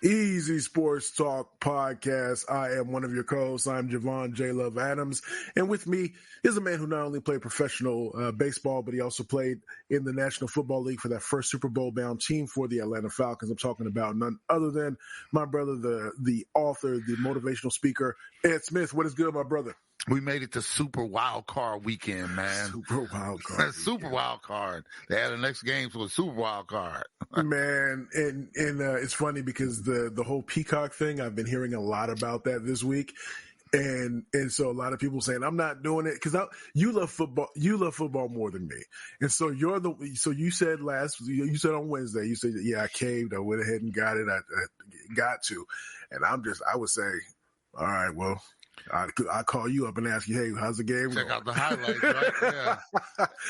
Easy Sports Talk Podcast. I am one of your co-hosts. I'm Javon J. Love Adams. And with me is a man who not only played professional baseball, but he also played in the National Football League for that first Super Bowl-bound team for the Atlanta Falcons. I'm talking about none other than my brother, the author, the motivational speaker, Ed Smith. What is good, my brother? We made it to Super Wild Card weekend, man. Super Wild Card. Super Wild Card. They had the next game for a Super Wild Card. Man, and it's funny because the whole Peacock thing, I've been hearing a lot about that this week. And so a lot of people saying I'm not doing it because you love football more than me, and so you said on Wednesday, you said, yeah, I caved, I went ahead and got it, I got to, and I would say, all right, well, I call you up and ask you, hey, how's the game Check going? out the highlights, right? Yeah.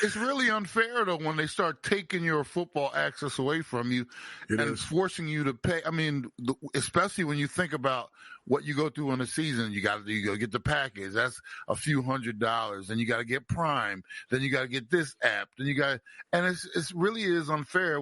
It's really unfair, though, when they start taking your football access away from you and forcing you to pay. I mean, especially when you think about what you go through in a season. You go get the package. That's a few $100s. Then you got to get Prime. Then you got to get this app. Then and it's really is unfair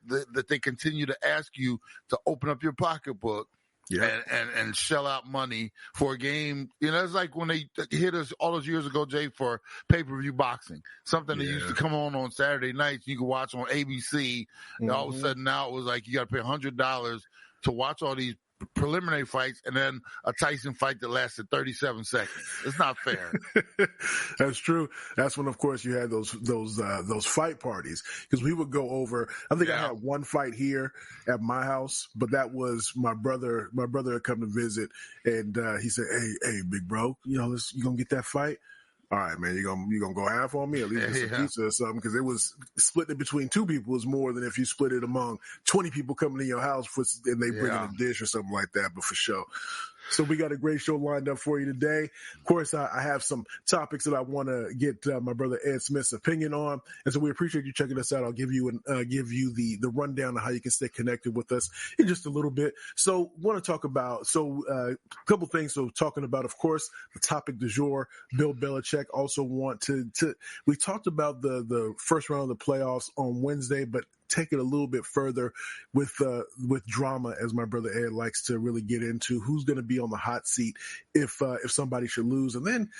that they continue to ask you to open up your pocketbook. Yeah. And shell out money for a game. You know, it's like when they hit us all those years ago, Jay, for pay-per-view boxing. Something that used to come on Saturday nights. You could watch on ABC. And all of a sudden now it was like you got to pay $100 to watch all these preliminary fights and then a Tyson fight that lasted 37 seconds. It's not fair. That's true. That's when, of course, you had those fight parties because we would go over. I think I had one fight here at my house, but that was my brother. My brother had come to visit, and he said, "Hey, big bro, you gonna get that fight?" All right, man, you gonna go half on me, at least get some pizza or something, because it was splitting it between two people is more than if you split it among 20 people coming to your house and they bring in a dish or something like that. But for sure. So we got a great show lined up for you today. Of course, I have some topics that I want to get my brother Ed Smith's opinion on, and so we appreciate you checking us out. I'll give you the rundown of how you can stay connected with us in just a little bit. So, want to talk about a couple things. So, talking about, of course, the topic du jour, Bill Belichick. Also, want to we talked about the first round of the playoffs on Wednesday, but take it a little bit further with drama, as my brother Ed likes to really get into. Who's going to be on the hot seat if somebody should lose, and then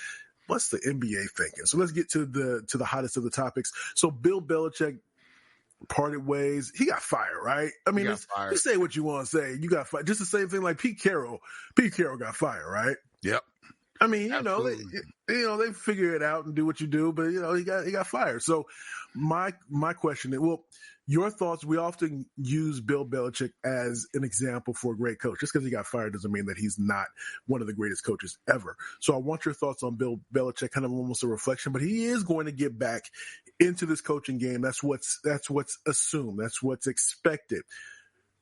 what's the NBA thinking? So let's get to the hottest of the topics. So Bill Belichick parted ways. He got fired, right? I mean, you say what you want to say. You got fired. Just the same thing like Pete Carroll. Pete Carroll got fired, right? Yep. I mean, they figure it out and do what you do, but he got fired. So my question is, well, your thoughts. We often use Bill Belichick as an example for a great coach. Just because he got fired doesn't mean that he's not one of the greatest coaches ever. So I want your thoughts on Bill Belichick, kind of almost a reflection, but he is going to get back into this coaching game. That's what's assumed. That's what's expected.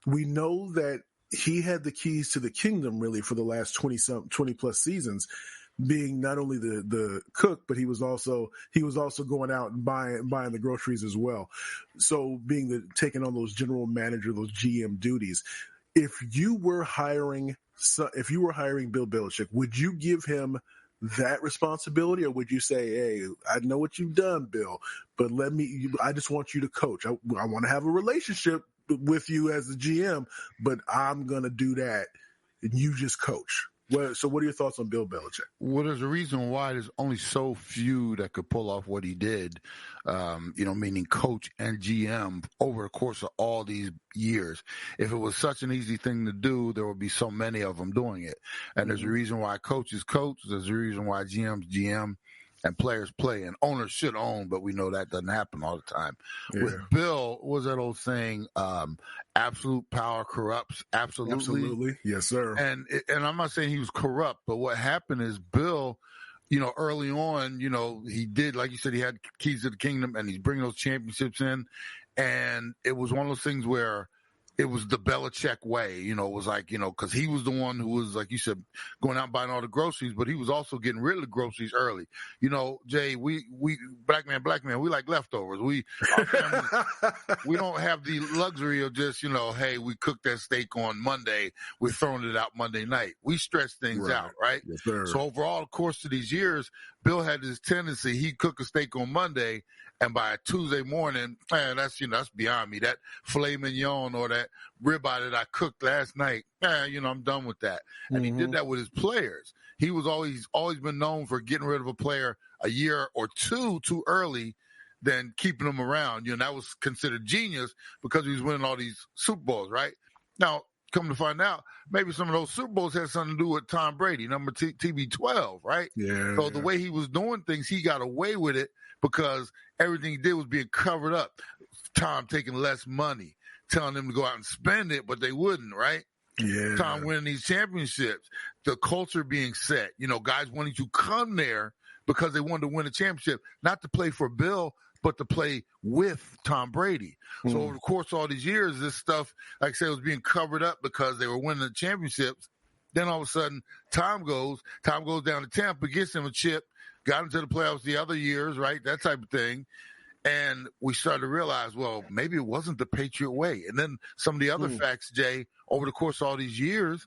We know that he had the keys to the kingdom really for the last 20 plus seasons, being not only the cook, but he was also going out and buying the groceries as well. So taking on those general manager, those GM duties. If you were hiring Bill Belichick, would you give him that responsibility, or would you say, hey, I know what you've done, Bill, but I just want you to coach. I want to have a relationship with you as the GM, but I'm going to do that and you just coach. So what are your thoughts on Bill Belichick? Well, there's a reason why there's only so few that could pull off what he did, meaning coach and GM over the course of all these years. If it was such an easy thing to do, there would be so many of them doing it. And there's a reason why coaches coach. There's a reason why GMs GM. And players play, and owners should own, but we know that doesn't happen all the time. Yeah. With Bill, was that old saying, absolute power corrupts? Absolutely. Yes, sir. And I'm not saying he was corrupt, but what happened is Bill, early on, he did, like you said, he had keys to the kingdom, and he's bringing those championships in. And it was one of those things where it was the Belichick way, it was like, because he was the one who was, like you said, going out and buying all the groceries, but he was also getting rid of the groceries early. Jay, we black man, we like leftovers. Our family, we don't have the luxury of just, hey, we cooked that steak on Monday, we're throwing it out Monday night. We stretch things out, right? Yes, sir. So overall, of course, of these years, Bill had this tendency, he'd cook a steak on Monday, and by Tuesday morning, man, that's beyond me. That filet mignon or that ribeye that I cooked last night, man, I'm done with that. And he did that with his players. He was always been known for getting rid of a player a year or two too early than keeping them around. That was considered genius because he was winning all these Super Bowls, right? Now, come to find out, maybe some of those Super Bowls had something to do with Tom Brady, number TB12, right? Yeah. So the way he was doing things, he got away with it because everything he did was being covered up. Tom taking less money, telling them to go out and spend it, but they wouldn't, right? Yeah. Tom winning these championships, the culture being set, guys wanting to come there because they wanted to win a championship, not to play for Bill, but to play with Tom Brady. So over the course of all these years, this stuff, like I said, was being covered up because they were winning the championships. Then all of a sudden, Tom goes down to Tampa, gets him a chip, got into the playoffs the other years, right? That type of thing. And we started to realize, well, maybe it wasn't the Patriot way. And then some of the other facts, Jay, over the course of all these years,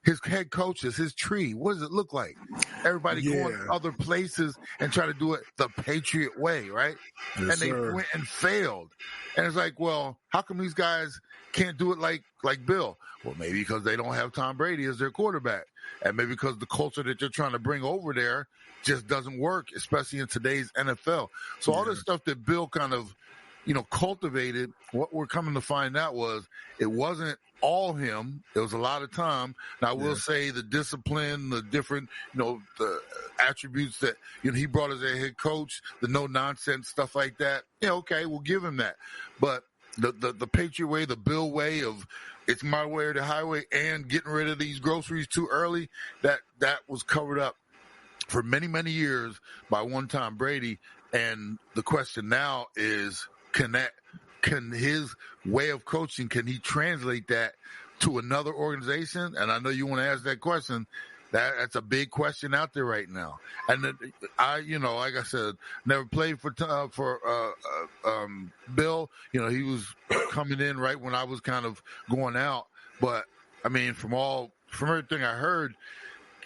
his head coaches, his tree, what does it look like? Everybody going to other places and try to do it the Patriot way, right? Yes, and they went and failed. And it's like, well, how come these guys can't do it like Bill? Well, maybe because they don't have Tom Brady as their quarterback. And maybe because the culture that they're trying to bring over there just doesn't work, especially in today's NFL. So all this stuff that Bill kind of, cultivated, what we're coming to find out was it wasn't all him. It was a lot of Tom. Now, I will say the discipline, the different, the attributes that, he brought as a head coach, the no-nonsense stuff like that. Okay, we'll give him that. But the Patriot way, the Bill way of it's my way or the highway and getting rid of these groceries too early, that was covered up for many, many years by one Tom Brady. And the question now is, can his way of coaching, can he translate that to another organization? And I know you want to ask that question. That's a big question out there right now. And like I said, never played for Bill. He was coming in right when I was kind of going out. But I mean, from everything I heard,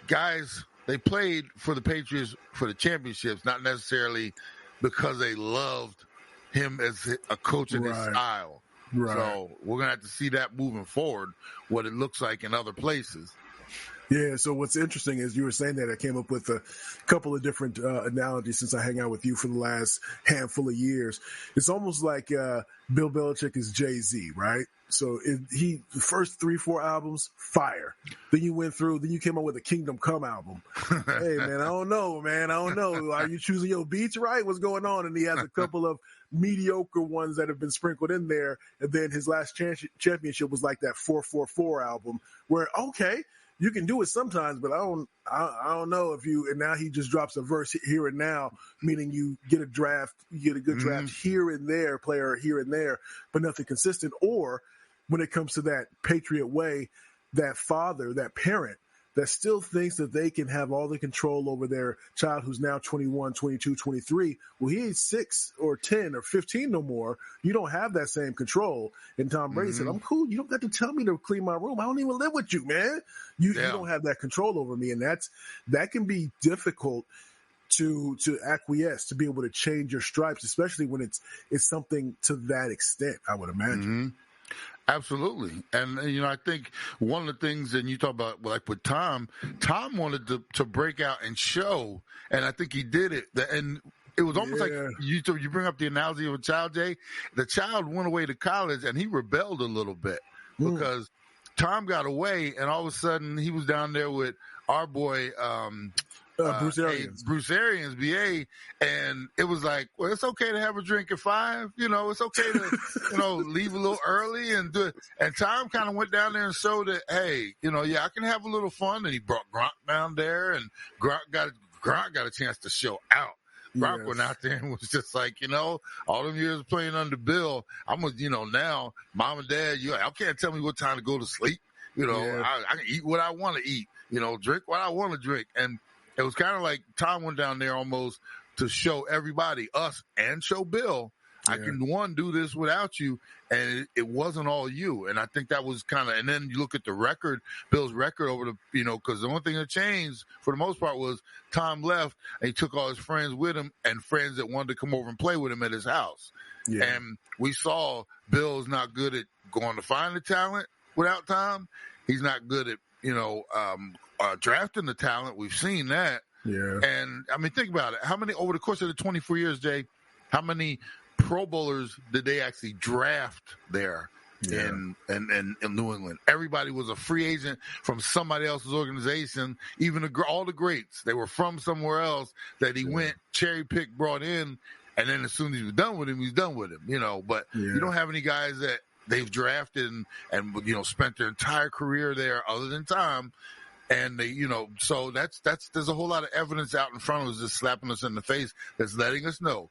guys, they played for the Patriots for the championships, not necessarily because they loved him as a coach in his style. Right. So we're going to have to see that moving forward, what it looks like in other places. Yeah, so what's interesting is you were saying that I came up with a couple of different analogies since I hang out with you for the last handful of years. It's almost like Bill Belichick is Jay-Z, right? So the first 3-4 albums, fire. Then you came up with a Kingdom Come album. Hey, man, I don't know. Are you choosing your beats right? What's going on? And he has a couple of mediocre ones that have been sprinkled in there. And then his last championship was like that 4-4-4 album where, okay, you can do it sometimes, but I don't know if you. And now he just drops a verse here and now, meaning you get a good draft here and there, player here and there, but nothing consistent. Or when it comes to that Patriot way, that father, that parent that still thinks that they can have all the control over their child who's now 21, 22, 23. Well, he ain't 6 or 10 or 15 no more. You don't have that same control. And Tom Brady said, I'm cool. You don't got to tell me to clean my room. I don't even live with you, man. You don't have that control over me. And that can be difficult to acquiesce, to be able to change your stripes, especially when it's something to that extent, I would imagine. Mm-hmm. Absolutely. And, I think one of the things, and you talk about like with Tom wanted to break out and show, and I think he did it. And it was almost like you bring up the analogy of a child, Jay. The child went away to college and he rebelled a little bit because Tom got away and all of a sudden he was down there with our boy, Bruce Arians. Bruce Arians, BA, and it was like, well, it's okay to have a drink at 5. It's okay to, leave a little early and do it. And Tom kind of went down there and showed that, hey, I can have a little fun. And he brought Gronk down there, and Gronk got a chance to show out. Gronk went out there and was just like, all them years playing under Bill, now mom and dad, I can't tell me what time to go to sleep. I can eat what I want to eat, drink what I want to drink. And it was kind of like Tom went down there almost to show everybody, us, and show Bill, I can, do this without you, and it wasn't all you. And I think that was kind of – and then you look at the record, Bill's record over the – because the only thing that changed for the most part was Tom left, and he took all his friends with him and friends that wanted to come over and play with him at his house. Yeah. And we saw Bill's not good at going to find the talent without Tom. He's not good at, drafting the talent. We've seen that. Yeah. And, I mean, think about it. How many, over the course of the 24 years, Jay, how many Pro Bowlers did they actually draft there in New England? Everybody was a free agent from somebody else's organization, even all the greats. They were from somewhere else that he went, cherry-picked, brought in, and then as soon as he was done with him, he's done with him, But you don't have any guys that they've drafted and spent their entire career there other than Tom. And they, so there's a whole lot of evidence out in front of us just slapping us in the face that's letting us know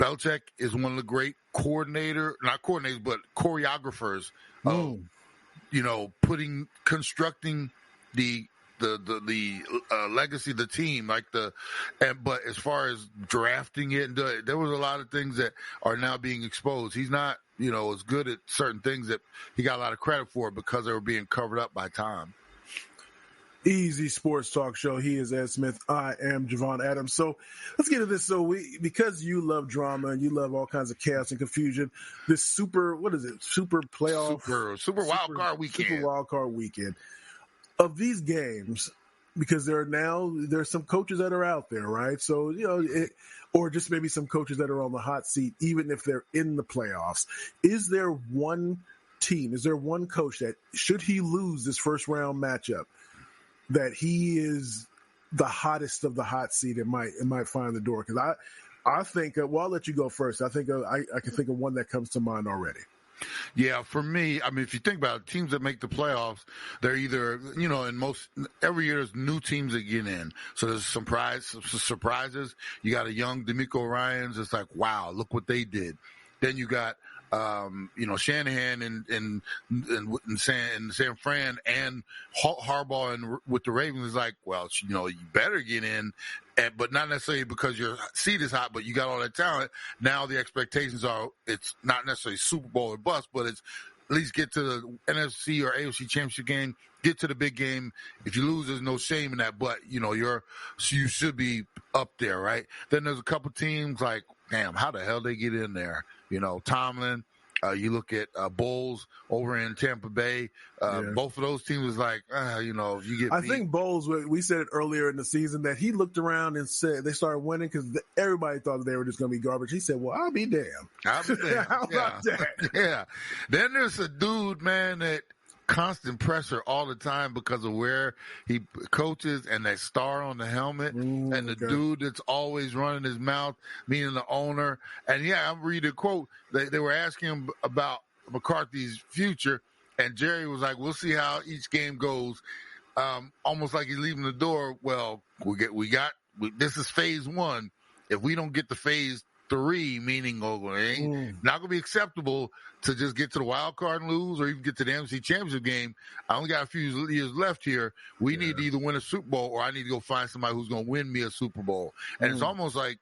Belichick is one of the great not coordinators, but choreographers of, constructing the legacy of the team, but as far as drafting it, there was a lot of things that are now being exposed. He's not, as good at certain things that he got a lot of credit for because they were being covered up by Tom. Easy Sports Talk Show. He is Ed Smith. I am Javon Adams. So let's get into this. So because you love drama and you love all kinds of chaos and confusion, this super playoff, super wild card weekend. Super wild card weekend of these games, because there's some coaches that are out there, right? So, or just maybe some coaches that are on the hot seat, even if they're in the playoffs. Is there one coach that, should he lose this first round matchup, that he is the hottest of the hot seat? It might find the door? Because I think, I'll let you go first. I think I can think of one that comes to mind already. Yeah, for me, I mean, if you think about it, teams that make the playoffs, they're either, every year there's new teams that get in. So there's some surprises. You got a young DeMeco Ryans. It's like, wow, look what they did. Then you got, Shanahan in San Fran and Harbaugh with the Ravens is like, well, you better get in, but not necessarily because your seat is hot, but you got all that talent. Now the expectations are, it's not necessarily Super Bowl or bust, but it's at least get to the NFC or AFC championship game, get to the big game. If you lose, there's no shame in that, but you should be up there, right? Then there's a couple teams like, damn, how the hell they get in there? Tomlin. You look at Bowles over in Tampa Bay. Both of those teams was like, if you get I think Bowles, we said it earlier in the season that he looked around and said they started winning because everybody thought they were just going to be garbage. He said, well, I'll be damned. How about that? Yeah. Then there's a dude, man, that constant pressure all the time because of where he coaches and that star on the helmet and the dude that's always running his mouth, meaning the owner. And I'm reading a quote. They were asking him about McCarthy's future, and Jerry was like, we'll see how each game goes. Almost like he's leaving the door. Well, this is phase one. If we don't get to phase 3, meaning it ain't not going to be acceptable to just get to the wild card and lose or even get to the NFC Championship game. I only got a few years left here. We need to either win a Super Bowl or I need to go find somebody who's going to win me a Super Bowl. And it's almost like,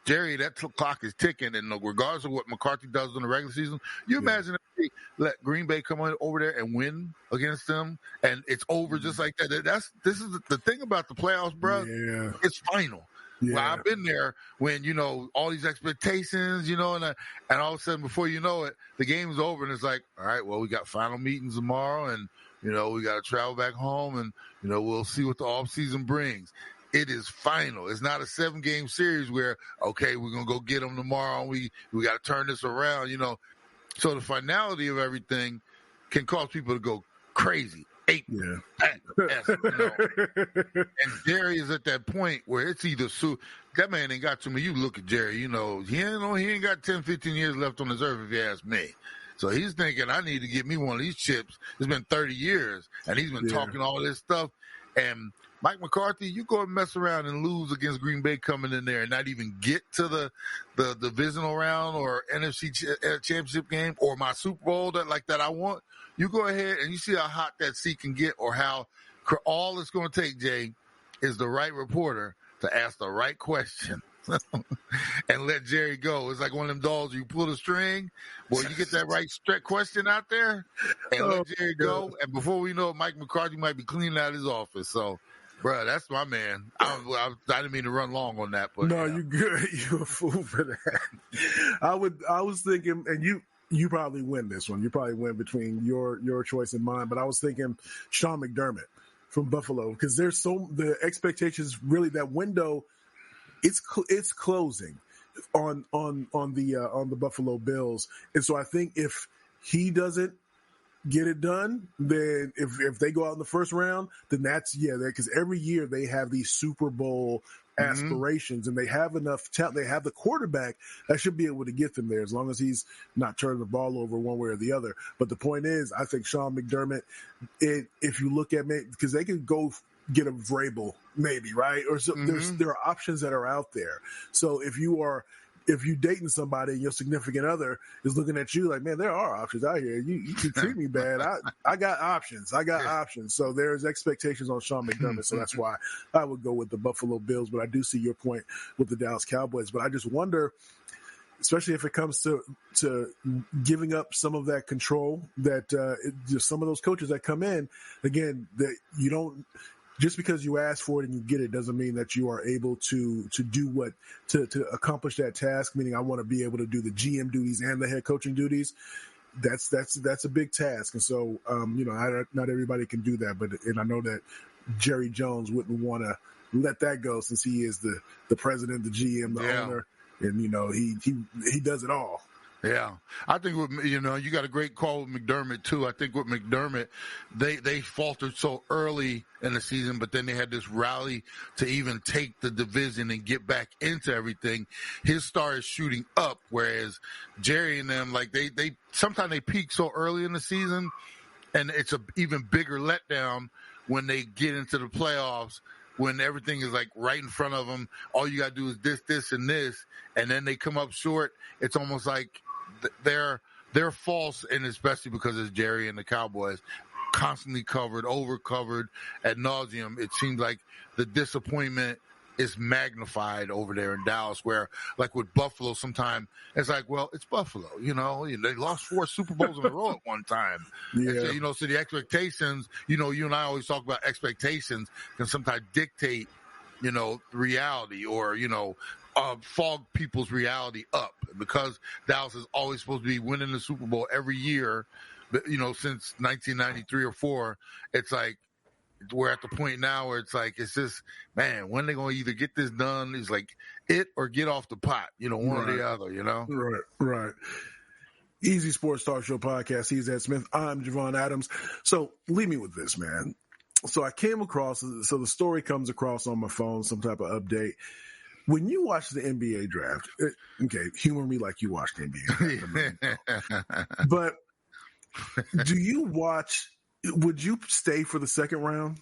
Jerry, that clock is ticking, and regardless of what McCarthy does in the regular season, you imagine if they let Green Bay come over there and win against them, and it's over just like that. This is the thing about the playoffs, bro. Yeah. It's final. Yeah. Well, I've been there when, all these expectations, and all of a sudden, before you know it, the game's over and it's like, all right, well, we got final meetings tomorrow and, we got to travel back home and, we'll see what the offseason brings. It is final. It's not a 7-game series where, okay, we're going to go get them tomorrow and we got to turn this around, So the finality of everything can cause people to go crazy. And Jerry is at that point where it's either that man ain't got too many. You look at Jerry, he ain't got 10, 15 years left on this earth if you ask me. So he's thinking, I need to get me one of these chips. It's been 30 years, and he's been talking all this stuff. And Mike McCarthy, you go and mess around and lose against Green Bay coming in there and not even get to the divisional round or NFC championship game or my Super Bowl that I want. You go ahead and you see how hot that seat can get, or how all it's going to take, Jay, is the right reporter to ask the right question and let Jerry go. It's like one of them dolls. You pull the string, boy, you get that right question out there, and let Jerry go. And before we know it, Mike McCarthy might be cleaning out his office. So, bro, that's my man. I didn't mean to run long on that, but no, you good. You a fool for that. I was thinking, and you probably win this one. You probably win between your choice and mine. But I was thinking Sean McDermott from Buffalo, because the expectations really, that window, it's closing on the Buffalo Bills, and so I think if he doesn't get it done, then if they go out in the first round, then that's because every year they have these Super Bowl aspirations, and they have enough talent. They have the quarterback that should be able to get them there, as long as he's not turning the ball over one way or the other. But the point is, I think Sean McDermott, if you look at me, because they could go get a Vrabel maybe, right? Or so there are options that are out there. So if you dating somebody and your significant other is looking at you like, man, there are options out here. You can treat me bad. I got options. Options. So there's expectations on Sean McDermott. So that's why I would go with the Buffalo Bills. But I do see your point with the Dallas Cowboys. But I just wonder, especially if it comes to giving up some of that control, that some of those coaches that come in, again, that you don't, just because you ask for it and you get it doesn't mean that you are able to do to accomplish that task. Meaning, I want to be able to do the GM duties and the head coaching duties. That's a big task, and so not everybody can do that. And I know that Jerry Jones wouldn't want to let that go, since he is the president, the GM, the owner, and he does it all. Yeah, I think you got a great call with McDermott too. I think with McDermott, they faltered so early in the season, but then they had this rally to even take the division and get back into everything. His star is shooting up, whereas Jerry and them, like they sometimes they peak so early in the season, and it's a even bigger letdown when they get into the playoffs, when everything is like right in front of them. All you got to do is this, and this, and then they come up short. It's almost like they're false, and especially because it's Jerry and the Cowboys, constantly over covered ad nauseum. It seems like the disappointment is magnified over there in Dallas, where like with Buffalo, sometimes it's like, well, it's Buffalo, they lost 4 Super Bowls in a row at one time. Yeah. And so the expectations, you and I always talk about expectations can sometimes dictate, reality, or, fog people's reality up, because Dallas is always supposed to be winning the Super Bowl every year, since 1993 or 4. It's like we're at the point now where it's like, it's just, man, when they going to either get this done, it's like it or get off the pot, one or the other, Right. Easy Sports Talk Show podcast. He's Ed Smith. I'm Javon Adams. So leave me with this, man. So I came across, so the story comes across on my phone, some type of update. When you watch the NBA draft, humor me like you watch the NBA draft. But do you would you stay for the second round?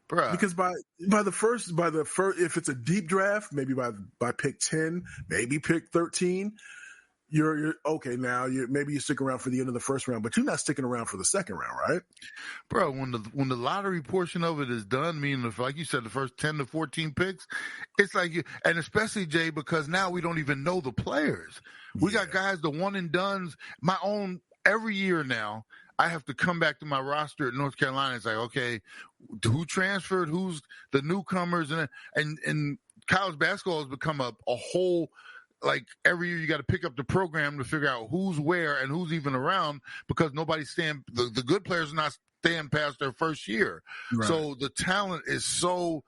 Bruh. Because by the first, if it's a deep draft, maybe by pick 10, maybe pick 13, you're okay. Now maybe you stick around for the end of the first round, but you're not sticking around for the second round, right? Bro, when the lottery portion of it is done, meaning like you said, the first 10 to 14 picks, it's like, and especially Jay, because now we don't even know the players. We got guys, the one and dones. My own, every year now, I have to come back to my roster at North Carolina. It's like, okay, who transferred? Who's the newcomers? And college basketball has become a whole, like every year you got to pick up the program to figure out who's where and who's even around, because nobody's the good players are not staying past their first year. Right. So the talent is so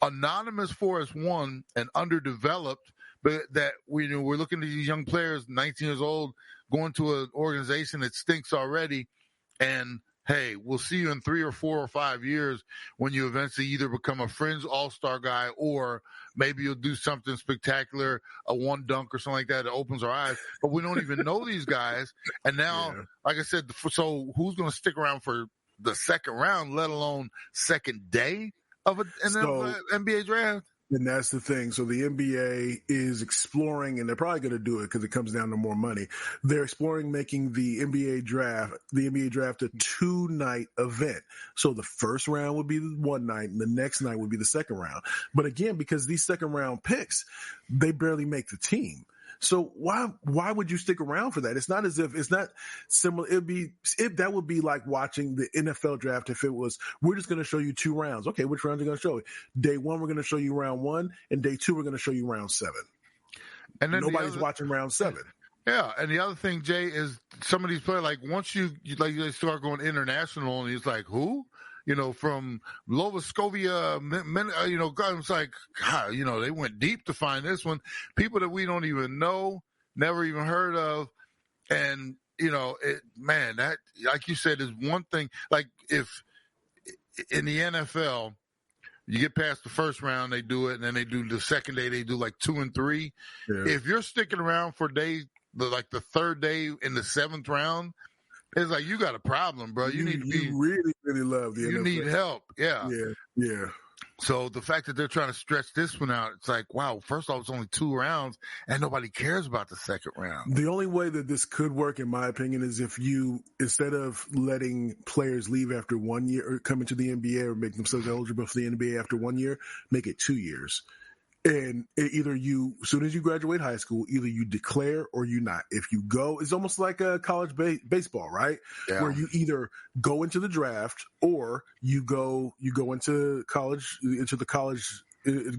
anonymous for us, one, and underdeveloped, but that we're looking at these young players, 19 years old, going to an organization that stinks already. And hey, we'll see you in 3 or 4 or 5 years when you eventually either become a fringe all-star guy, or maybe you'll do something spectacular, a one dunk or something like that opens our eyes. But we don't even know these guys. And now, like I said, so who's going to stick around for the second round, let alone second day of an NBA draft? And that's the thing. So the NBA is exploring, and they're probably going to do it because it comes down to more money. They're exploring making the NBA draft a 2-night event. So the first round would be one night, and the next night would be the second round. But again, because these second round picks, they barely make the team. So why would you stick around for that? It's not as if it's not similar. That would be like watching the NFL draft if it was, we're just going to show you 2 rounds. Okay, which rounds are going to show you? Day 1, we're going to show you round 1, and day 2, we're going to show you round 7. And then nobody's watching round 7. Yeah, and the other thing, Jay, is some of these players, like once they start going international, and it's like, who? From Lovaskovia, it's like, God, they went deep to find this one. People that we don't even know, never even heard of. And, that, like you said, is one thing. Like if in the NFL, you get past the first round, they do it, and then they do the second day, they do like 2 and 3. Yeah. If you're sticking around for the third day in the 7th round, it's like you got a problem, bro. You really, really love the NFL. You need help. Yeah. Yeah. So the fact that they're trying to stretch this one out, it's like, wow, first off, it's only 2 rounds and nobody cares about the second round. The only way that this could work, in my opinion, is if you, instead of letting players leave after 1 year or come into the NBA or make themselves eligible for the NBA after 1 year, make it 2 years. And either you, as soon as you graduate high school, either you declare or you not. If you go, it's almost like a college baseball, right? Yeah. Where you either go into the draft or you go into college,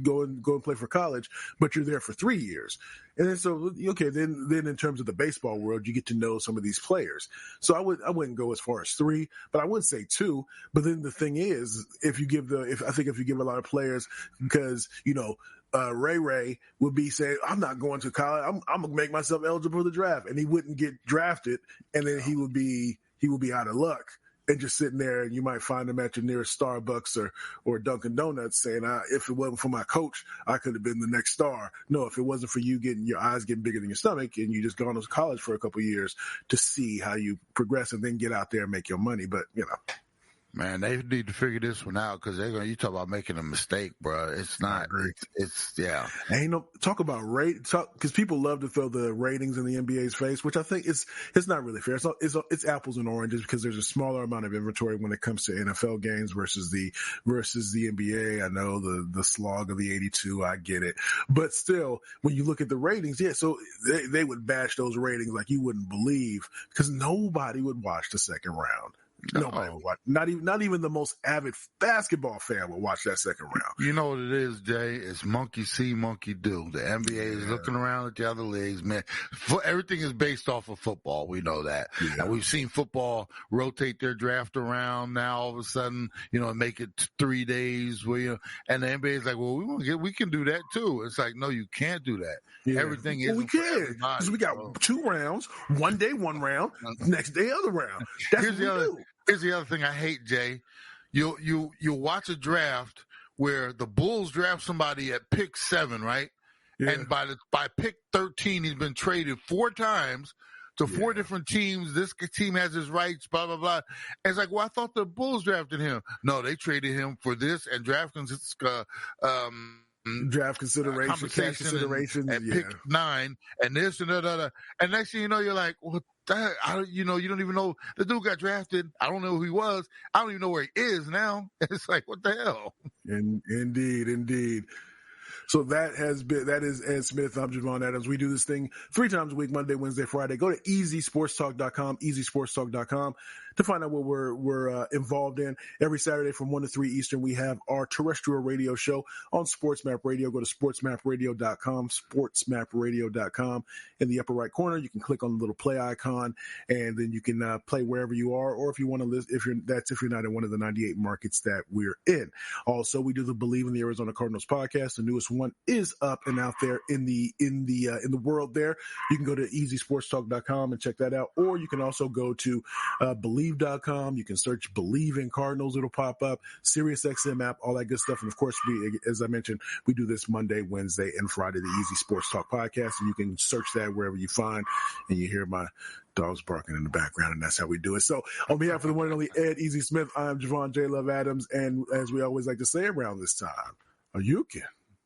go and play for college, but you're there for 3 years. And then so, okay, then in terms of the baseball world, you get to know some of these players. So I wouldn't go as far as 3, but I would say 2. But then the thing is, if you give a lot of players, because, Ray would be saying, I'm not going to college. I'm going to make myself eligible for the draft. And he wouldn't get drafted. And then he would be out of luck and just sitting there, and you might find him at your nearest Starbucks or Dunkin' Donuts saying, if it wasn't for my coach, I could have been the next star. No, if it wasn't for you getting your eyes getting bigger than your stomach and you just gone to college for a couple of years to see how you progress and then get out there and make your money. But, Man, they need to figure this one out because you talk about making a mistake, bro. It's not. Yeah. Ain't no talk about because people love to throw the ratings in the NBA's face, which I think it's not really fair. It's apples and oranges because there's a smaller amount of inventory when it comes to NFL games versus the NBA. I know the slog of the 82. I get it, but still, when you look at the ratings, so they would bash those ratings like you wouldn't believe because nobody would watch the second round. Nobody would watch. Not even the most avid basketball fan will watch that second round. You know what it is, Jay? It's monkey see, monkey do. The NBA is looking around at the other leagues, man. Everything is based off of football. We know that. Yeah. And we've seen football rotate their draft around now all of a sudden, make it 3 days and the NBA is like, well, we can do that too. It's like, no, you can't do that. Yeah. Everything is. Well, we can. Because we got 2 rounds, one day, 1 round, next day, other round. That's what we do. Here's the other thing I hate, Jay. You'll watch a draft where the Bulls draft somebody at pick 7, right? Yeah. And by pick 13, he's been traded 4 times to 4 different teams. This team has his rights, blah, blah, blah. And it's like, well, I thought the Bulls drafted him. No, they traded him for this and draft consideration, cash consideration, and pick 9, and this and that. And next thing you know, you're like, well, you don't even know the dude got drafted. I don't know who he was. I don't even know where he is now. It's like, what the hell? Indeed. So that is Ed Smith. I'm Javon Adams. We do this thing 3 times a week, Monday, Wednesday, Friday. Go to easysportstalk.com, easysportstalk.com to find out what we're involved in. Every Saturday from 1 to 3 Eastern, we have our terrestrial radio show on SportsMap Radio. Go to sportsmapradio.com, sportsmapradio.com. In the upper right corner, you can click on the little play icon, and then you can play wherever you are, or if you want to listen, if you're not in one of the 98 markets that we're in. Also, we do the Believe in the Arizona Cardinals podcast. The newest one is up and out there in the world there. You can go to easysportstalk.com and check that out, or you can also go to believe.com. You can search Believe in Cardinals. It'll pop up. SiriusXM app, all that good stuff. And of course, as I mentioned, we do this Monday, Wednesday, and Friday, the Easy Sports Talk podcast, and you can search that wherever you find, and you hear my dogs barking in the background, and that's how we do it. So on behalf of the one and only Ed Easy Smith, I'm Javon J. Love Adams, and as we always like to say around this time, are you kidding?